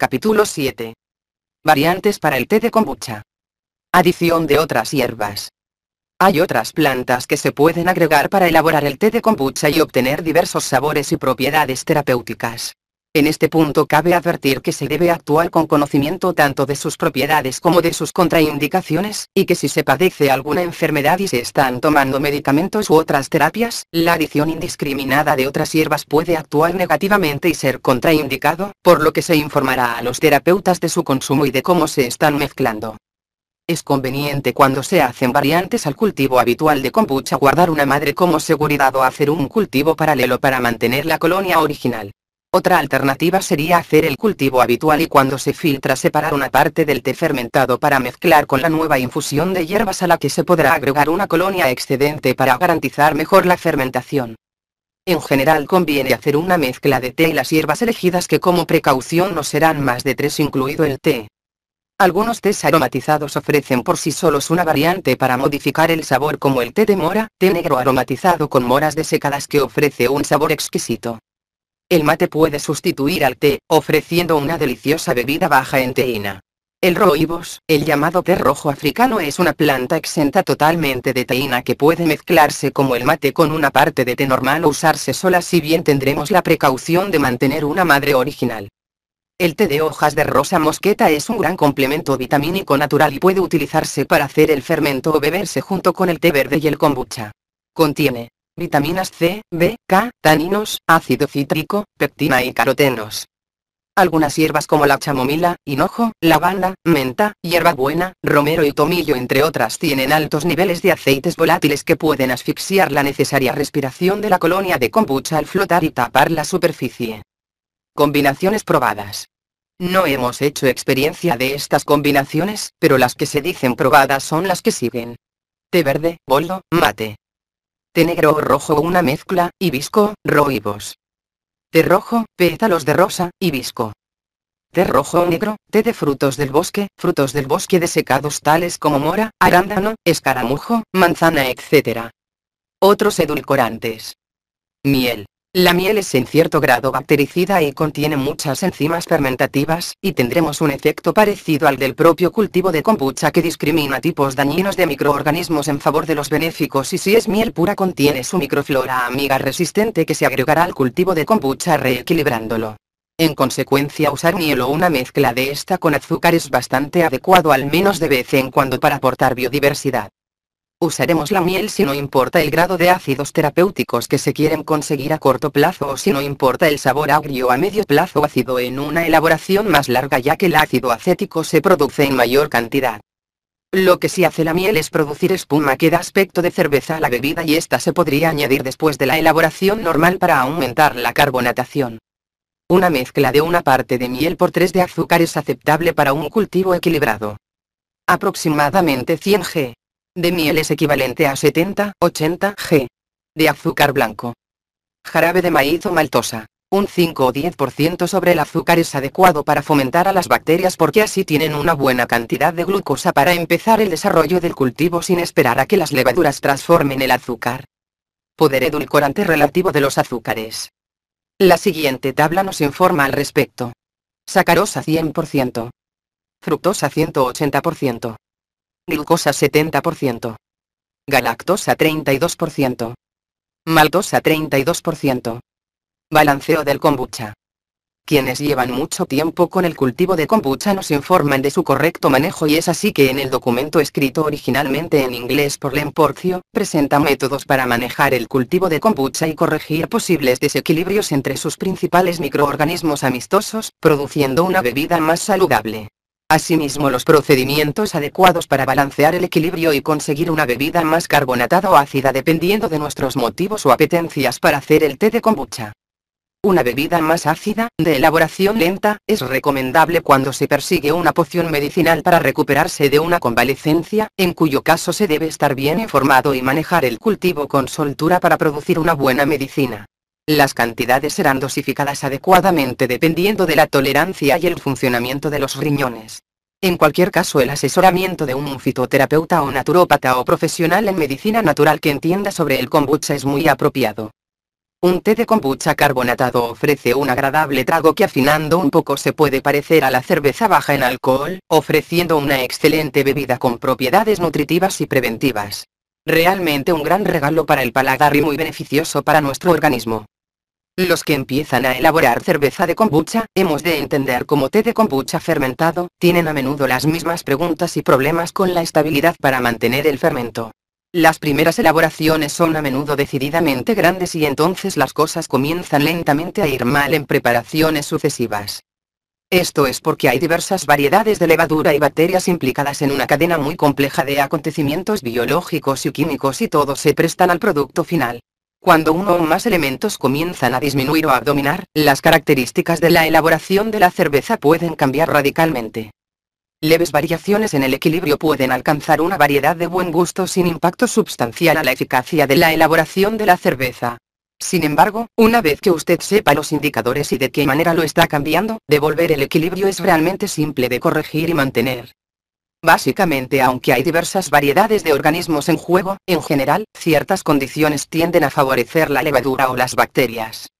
Capítulo 7. Variantes para el té de kombucha. Adición de otras hierbas. Hay otras plantas que se pueden agregar para elaborar el té de kombucha y obtener diversos sabores y propiedades terapéuticas. En este punto cabe advertir que se debe actuar con conocimiento tanto de sus propiedades como de sus contraindicaciones, y que si se padece alguna enfermedad y se están tomando medicamentos u otras terapias, la adición indiscriminada de otras hierbas puede actuar negativamente y ser contraindicado, por lo que se informará a los terapeutas de su consumo y de cómo se están mezclando. Es conveniente cuando se hacen variantes al cultivo habitual de kombucha guardar una madre como seguridad o hacer un cultivo paralelo para mantener la colonia original. Otra alternativa sería hacer el cultivo habitual y cuando se filtra separar una parte del té fermentado para mezclar con la nueva infusión de hierbas a la que se podrá agregar una colonia excedente para garantizar mejor la fermentación. En general conviene hacer una mezcla de té y las hierbas elegidas que como precaución no serán más de 3 incluido el té. Algunos tés aromatizados ofrecen por sí solos una variante para modificar el sabor como el té de mora, té negro aromatizado con moras desecadas que ofrece un sabor exquisito. El mate puede sustituir al té, ofreciendo una deliciosa bebida baja en teína. El rooibos, el llamado té rojo africano, es una planta exenta totalmente de teína que puede mezclarse como el mate con una parte de té normal o usarse sola, si bien tendremos la precaución de mantener una madre original. El té de hojas de rosa mosqueta es un gran complemento vitamínico natural y puede utilizarse para hacer el fermento o beberse junto con el té verde y el kombucha. Contiene vitaminas C, B, K, taninos, ácido cítrico, pectina y carotenos. Algunas hierbas como la chamomila, hinojo, lavanda, menta, hierbabuena, romero y tomillo entre otras tienen altos niveles de aceites volátiles que pueden asfixiar la necesaria respiración de la colonia de kombucha al flotar y tapar la superficie. Combinaciones probadas. No hemos hecho experiencia de estas combinaciones, pero las que se dicen probadas son las que siguen. Té verde, boldo, mate. Té negro o rojo o una mezcla, hibisco, rooibos. Té rojo, pétalos de rosa, hibisco. Té rojo o negro, té de frutos del bosque desecados tales como mora, arándano, escaramujo, manzana, etc. Otros edulcorantes. Miel. La miel es en cierto grado bactericida y contiene muchas enzimas fermentativas, y tendremos un efecto parecido al del propio cultivo de kombucha que discrimina tipos dañinos de microorganismos en favor de los benéficos, y si es miel pura contiene su microflora amiga resistente que se agregará al cultivo de kombucha reequilibrándolo. En consecuencia, usar miel o una mezcla de esta con azúcar es bastante adecuado, al menos de vez en cuando, para aportar biodiversidad. Usaremos la miel si no importa el grado de ácidos terapéuticos que se quieren conseguir a corto plazo o si no importa el sabor agrio a medio plazo ácido en una elaboración más larga, ya que el ácido acético se produce en mayor cantidad. Lo que sí hace la miel es producir espuma que da aspecto de cerveza a la bebida, y esta se podría añadir después de la elaboración normal para aumentar la carbonatación. Una mezcla de una parte de miel por 3 de azúcar es aceptable para un cultivo equilibrado. Aproximadamente 100 g de miel es equivalente a 70-80 g de azúcar blanco. Jarabe de maíz o maltosa. Un 5 o 10% sobre el azúcar es adecuado para fomentar a las bacterias, porque así tienen una buena cantidad de glucosa para empezar el desarrollo del cultivo sin esperar a que las levaduras transformen el azúcar. Poder edulcorante relativo de los azúcares. La siguiente tabla nos informa al respecto. Sacarosa 100%. Fructosa 180%. Glucosa 70%. Galactosa 32%. Maltosa 32%. Balanceo del kombucha. Quienes llevan mucho tiempo con el cultivo de kombucha nos informan de su correcto manejo, y es así que en el documento escrito originalmente en inglés por Len Porcio, presenta métodos para manejar el cultivo de kombucha y corregir posibles desequilibrios entre sus principales microorganismos amistosos, produciendo una bebida más saludable. Asimismo, los procedimientos adecuados para balancear el equilibrio y conseguir una bebida más carbonatada o ácida dependiendo de nuestros motivos o apetencias para hacer el té de kombucha. Una bebida más ácida, de elaboración lenta, es recomendable cuando se persigue una poción medicinal para recuperarse de una convalecencia, en cuyo caso se debe estar bien informado y manejar el cultivo con soltura para producir una buena medicina. Las cantidades serán dosificadas adecuadamente dependiendo de la tolerancia y el funcionamiento de los riñones. En cualquier caso, el asesoramiento de un fitoterapeuta o naturópata o profesional en medicina natural que entienda sobre el kombucha es muy apropiado. Un té de kombucha carbonatado ofrece un agradable trago que afinando un poco se puede parecer a la cerveza baja en alcohol, ofreciendo una excelente bebida con propiedades nutritivas y preventivas. Realmente un gran regalo para el paladar y muy beneficioso para nuestro organismo. Los que empiezan a elaborar cerveza de kombucha, hemos de entender como té de kombucha fermentado, tienen a menudo las mismas preguntas y problemas con la estabilidad para mantener el fermento. Las primeras elaboraciones son a menudo decididamente grandes y entonces las cosas comienzan lentamente a ir mal en preparaciones sucesivas. Esto es porque hay diversas variedades de levadura y bacterias implicadas en una cadena muy compleja de acontecimientos biológicos y químicos y todos se prestan al producto final. Cuando uno o más elementos comienzan a disminuir o a dominar, las características de la elaboración de la cerveza pueden cambiar radicalmente. Leves variaciones en el equilibrio pueden alcanzar una variedad de buen gusto sin impacto sustancial a la eficacia de la elaboración de la cerveza. Sin embargo, una vez que usted sepa los indicadores y de qué manera lo está cambiando, devolver el equilibrio es realmente simple de corregir y mantener. Básicamente, aunque hay diversas variedades de organismos en juego, en general, ciertas condiciones tienden a favorecer la levadura o las bacterias.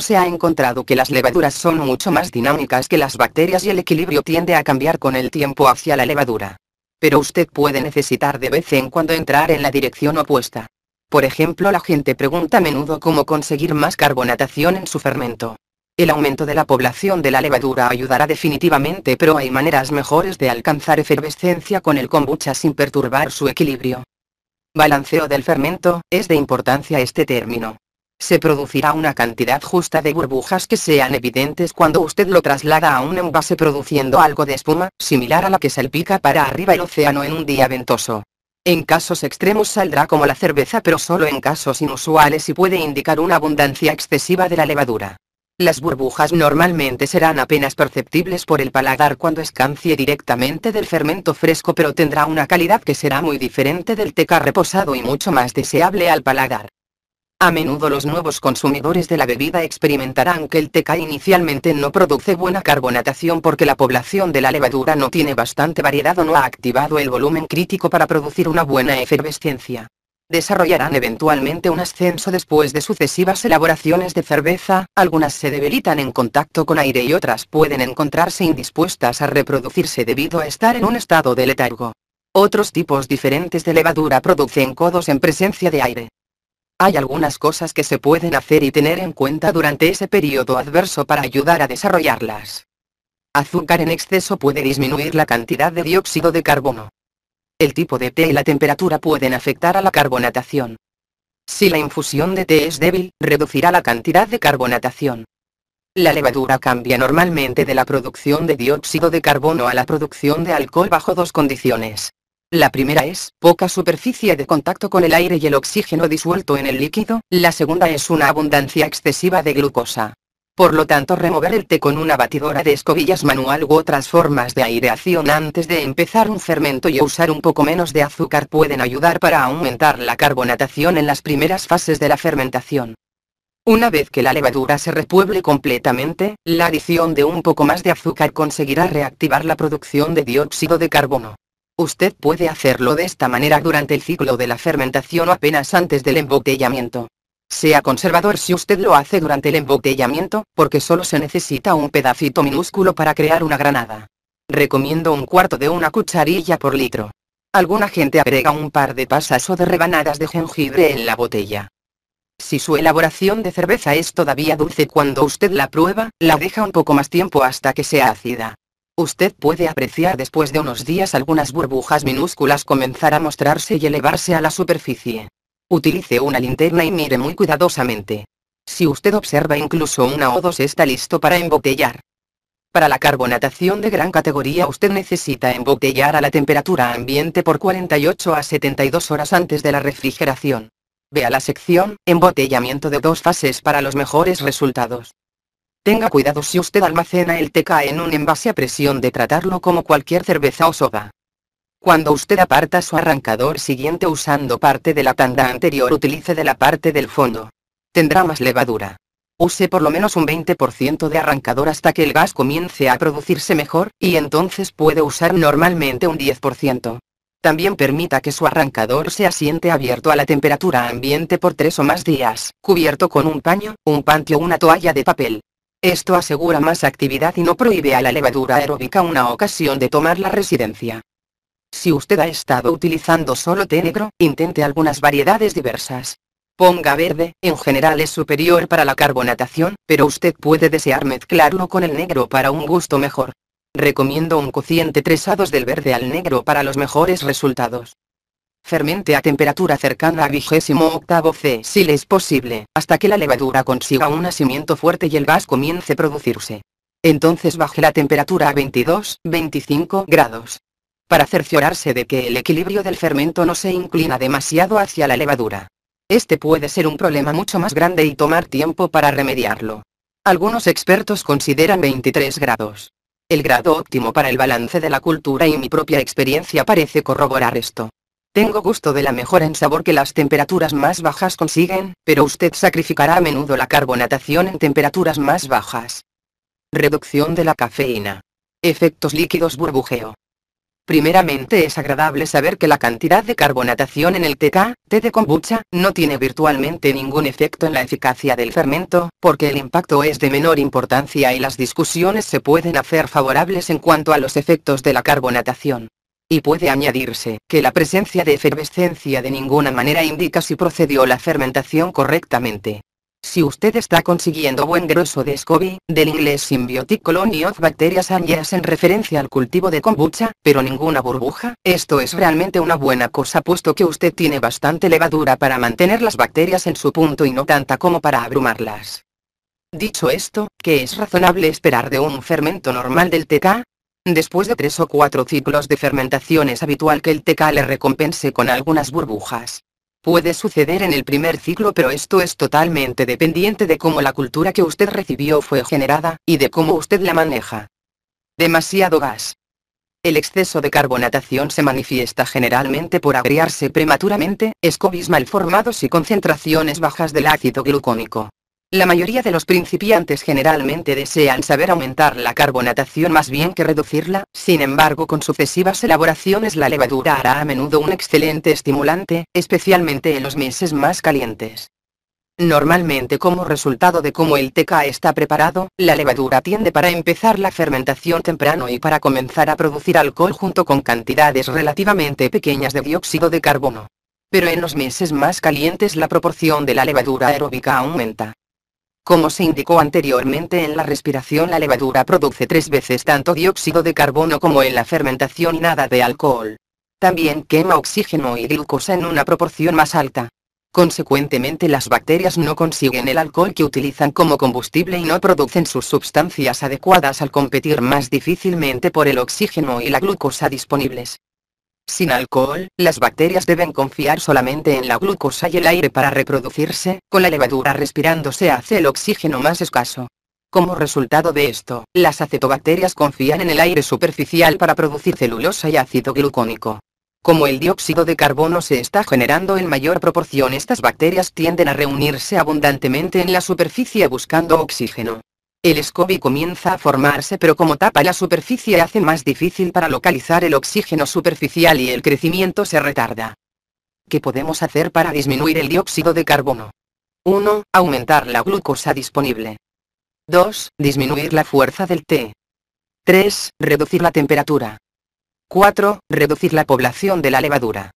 Se ha encontrado que las levaduras son mucho más dinámicas que las bacterias y el equilibrio tiende a cambiar con el tiempo hacia la levadura. Pero usted puede necesitar de vez en cuando entrar en la dirección opuesta. Por ejemplo, la gente pregunta a menudo cómo conseguir más carbonatación en su fermento. El aumento de la población de la levadura ayudará definitivamente, pero hay maneras mejores de alcanzar efervescencia con el kombucha sin perturbar su equilibrio. Balanceo del fermento, es de importancia este término. Se producirá una cantidad justa de burbujas que sean evidentes cuando usted lo traslada a un envase produciendo algo de espuma, similar a la que salpica para arriba el océano en un día ventoso. En casos extremos saldrá como la cerveza, pero solo en casos inusuales y puede indicar una abundancia excesiva de la levadura. Las burbujas normalmente serán apenas perceptibles por el paladar cuando escancie directamente del fermento fresco, pero tendrá una calidad que será muy diferente del teca reposado y mucho más deseable al paladar. A menudo los nuevos consumidores de la bebida experimentarán que el teca inicialmente no produce buena carbonatación porque la población de la levadura no tiene bastante variedad o no ha activado el volumen crítico para producir una buena efervescencia. Desarrollarán eventualmente un ascenso después de sucesivas elaboraciones de cerveza, algunas se debilitan en contacto con aire y otras pueden encontrarse indispuestas a reproducirse debido a estar en un estado de letargo. Otros tipos diferentes de levadura producen codos en presencia de aire. Hay algunas cosas que se pueden hacer y tener en cuenta durante ese periodo adverso para ayudar a desarrollarlas. Azúcar en exceso puede disminuir la cantidad de dióxido de carbono. El tipo de té y la temperatura pueden afectar a la carbonatación. Si la infusión de té es débil, reducirá la cantidad de carbonatación. La levadura cambia normalmente de la producción de dióxido de carbono a la producción de alcohol bajo dos condiciones. La primera es poca superficie de contacto con el aire y el oxígeno disuelto en el líquido, la segunda es una abundancia excesiva de glucosa. Por lo tanto, remover el té con una batidora de escobillas manual u otras formas de aireación antes de empezar un fermento y usar un poco menos de azúcar pueden ayudar para aumentar la carbonatación en las primeras fases de la fermentación. Una vez que la levadura se repueble completamente, la adición de un poco más de azúcar conseguirá reactivar la producción de dióxido de carbono. Usted puede hacerlo de esta manera durante el ciclo de la fermentación o apenas antes del embotellamiento. Sea conservador si usted lo hace durante el embotellamiento, porque solo se necesita un pedacito minúsculo para crear una granada. Recomiendo un cuarto de una cucharilla por litro. Alguna gente agrega un par de pasas o de rebanadas de jengibre en la botella. Si su elaboración de cerveza es todavía dulce cuando usted la prueba, la deja un poco más tiempo hasta que sea ácida. Usted puede apreciar después de unos días algunas burbujas minúsculas comenzar a mostrarse y elevarse a la superficie. Utilice una linterna y mire muy cuidadosamente. Si usted observa incluso una o dos, está listo para embotellar. Para la carbonatación de gran categoría usted necesita embotellar a la temperatura ambiente por 48 a 72 horas antes de la refrigeración. Vea la sección Embotellamiento de dos fases para los mejores resultados. Tenga cuidado si usted almacena el teca en un envase a presión de tratarlo como cualquier cerveza o soda. Cuando usted aparta su arrancador siguiente usando parte de la tanda anterior, utilice de la parte del fondo. Tendrá más levadura. Use por lo menos un 20% de arrancador hasta que el gas comience a producirse mejor, y entonces puede usar normalmente un 10%. También permita que su arrancador se asiente abierto a la temperatura ambiente por 3 o más días, cubierto con un paño, un panty o una toalla de papel. Esto asegura más actividad y no prohíbe a la levadura aeróbica una ocasión de tomar la residencia. Si usted ha estado utilizando solo té negro, intente algunas variedades diversas. Ponga verde, en general es superior para la carbonatación, pero usted puede desear mezclarlo con el negro para un gusto mejor. Recomiendo un cociente 3/2 del verde al negro para los mejores resultados. Fermente a temperatura cercana a 28º C si le es posible, hasta que la levadura consiga un nacimiento fuerte y el gas comience a producirse. Entonces baje la temperatura a 22-25 grados. Para cerciorarse de que el equilibrio del fermento no se inclina demasiado hacia la levadura. Este puede ser un problema mucho más grande y tomar tiempo para remediarlo. Algunos expertos consideran 23 grados. El grado óptimo para el balance de la cultura y mi propia experiencia parece corroborar esto. Tengo gusto de la mejora en sabor que las temperaturas más bajas consiguen, pero usted sacrificará a menudo la carbonatación en temperaturas más bajas. Reducción de la cafeína. Efectos líquidos burbujeo. Primeramente es agradable saber que la cantidad de carbonatación en el té de kombucha, no tiene virtualmente ningún efecto en la eficacia del fermento, porque el impacto es de menor importancia y las discusiones se pueden hacer favorables en cuanto a los efectos de la carbonatación. Y puede añadirse, que la presencia de efervescencia de ninguna manera indica si procedió la fermentación correctamente. Si usted está consiguiendo buen grosor de SCOBY, del inglés Symbiotic Colony of Bacterias and Yeast en referencia al cultivo de kombucha, pero ninguna burbuja, esto es realmente una buena cosa puesto que usted tiene bastante levadura para mantener las bacterias en su punto y no tanta como para abrumarlas. Dicho esto, ¿qué es razonable esperar de un fermento normal del té? Después de 3 o 4 ciclos de fermentación es habitual que el té le recompense con algunas burbujas. Puede suceder en el primer ciclo, pero esto es totalmente dependiente de cómo la cultura que usted recibió fue generada, y de cómo usted la maneja. Demasiado gas. El exceso de carbonatación se manifiesta generalmente por agriarse prematuramente, SCOBYs mal formados y concentraciones bajas del ácido glucónico. La mayoría de los principiantes generalmente desean saber aumentar la carbonatación más bien que reducirla, sin embargo con sucesivas elaboraciones la levadura hará a menudo un excelente estimulante, especialmente en los meses más calientes. Normalmente como resultado de cómo el té está preparado, la levadura tiende para empezar la fermentación temprano y para comenzar a producir alcohol junto con cantidades relativamente pequeñas de dióxido de carbono. Pero en los meses más calientes la proporción de la levadura aeróbica aumenta. Como se indicó anteriormente en la respiración, la levadura produce 3 veces tanto dióxido de carbono como en la fermentación y nada de alcohol. También quema oxígeno y glucosa en una proporción más alta. Consecuentemente las bacterias no consiguen el alcohol que utilizan como combustible y no producen sus sustancias adecuadas al competir más difícilmente por el oxígeno y la glucosa disponibles. Sin alcohol, las bacterias deben confiar solamente en la glucosa y el aire para reproducirse, con la levadura respirando se hace el oxígeno más escaso. Como resultado de esto, las acetobacterias confían en el aire superficial para producir celulosa y ácido glucónico. Como el dióxido de carbono se está generando en mayor proporción, estas bacterias tienden a reunirse abundantemente en la superficie buscando oxígeno. El SCOBY comienza a formarse, pero como tapa la superficie hace más difícil para localizar el oxígeno superficial y el crecimiento se retarda. ¿Qué podemos hacer para disminuir el dióxido de carbono? 1. Aumentar la glucosa disponible. 2. Disminuir la fuerza del té. 3. Reducir la temperatura. 4. Reducir la población de la levadura.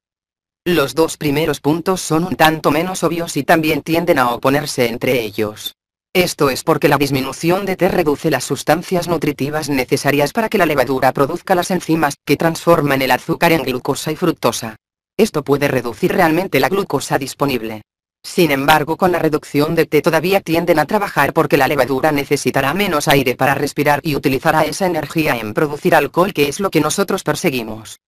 Los dos primeros puntos son un tanto menos obvios y también tienden a oponerse entre ellos. Esto es porque la disminución de té reduce las sustancias nutritivas necesarias para que la levadura produzca las enzimas que transforman el azúcar en glucosa y fructosa. Esto puede reducir realmente la glucosa disponible. Sin embargo, con la reducción de té todavía tienden a trabajar porque la levadura necesitará menos aire para respirar y utilizará esa energía en producir alcohol, que es lo que nosotros perseguimos.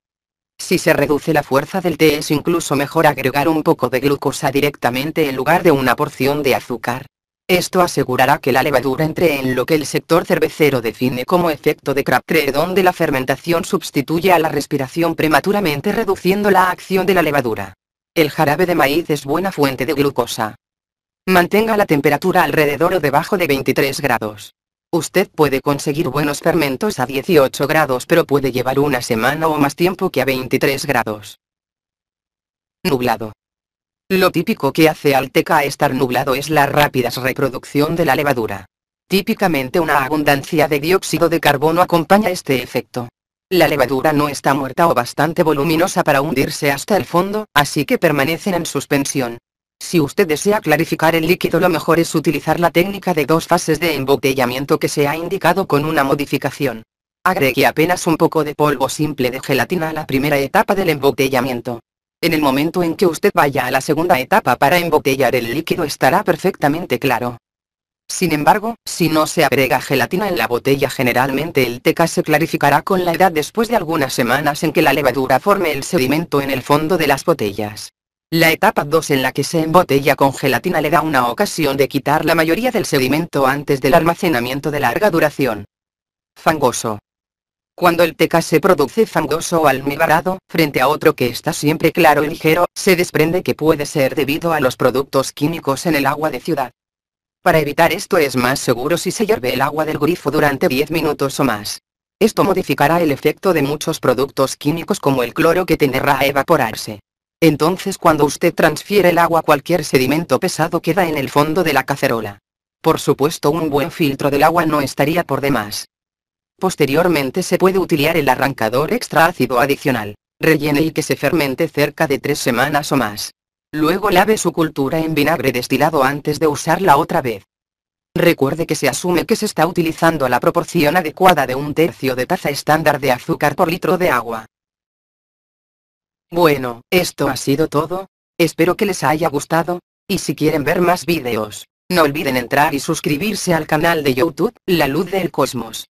Si se reduce la fuerza del té, es incluso mejor agregar un poco de glucosa directamente en lugar de una porción de azúcar. Esto asegurará que la levadura entre en lo que el sector cervecero define como efecto de Crabtree, donde la fermentación sustituye a la respiración prematuramente reduciendo la acción de la levadura. El jarabe de maíz es buena fuente de glucosa. Mantenga la temperatura alrededor o debajo de 23 grados. Usted puede conseguir buenos fermentos a 18 grados, pero puede llevar una semana o más tiempo que a 23 grados. Nublado. Lo típico que hace al TK estar nublado es la rápida reproducción de la levadura. Típicamente una abundancia de dióxido de carbono acompaña este efecto. La levadura no está muerta o bastante voluminosa para hundirse hasta el fondo, así que permanecen en suspensión. Si usted desea clarificar el líquido, lo mejor es utilizar la técnica de 2 fases de embotellamiento que se ha indicado con una modificación. Agregue apenas un poco de polvo simple de gelatina a la primera etapa del embotellamiento. En el momento en que usted vaya a la segunda etapa para embotellar el líquido estará perfectamente claro. Sin embargo, si no se agrega gelatina en la botella, generalmente el TK se clarificará con la edad después de algunas semanas en que la levadura forme el sedimento en el fondo de las botellas. La etapa 2, en la que se embotella con gelatina, le da una ocasión de quitar la mayoría del sedimento antes del almacenamiento de larga duración. Fangoso. Cuando el TK se produce fangoso o almibarado, frente a otro que está siempre claro y ligero, se desprende que puede ser debido a los productos químicos en el agua de ciudad. Para evitar esto es más seguro si se hierve el agua del grifo durante 10 minutos o más. Esto modificará el efecto de muchos productos químicos como el cloro, que tenderá a evaporarse. Entonces, cuando usted transfiere el agua, cualquier sedimento pesado queda en el fondo de la cacerola. Por supuesto, un buen filtro del agua no estaría por demás. Posteriormente se puede utilizar el arrancador extra ácido adicional. Rellene y que se fermente cerca de 3 semanas o más. Luego lave su cultura en vinagre destilado antes de usarla otra vez. Recuerde que se asume que se está utilizando la proporción adecuada de 1/3 de taza estándar de azúcar por litro de agua. Bueno, esto ha sido todo. Espero que les haya gustado, y si quieren ver más vídeos, no olviden entrar y suscribirse al canal de YouTube, La Luz del Cosmos.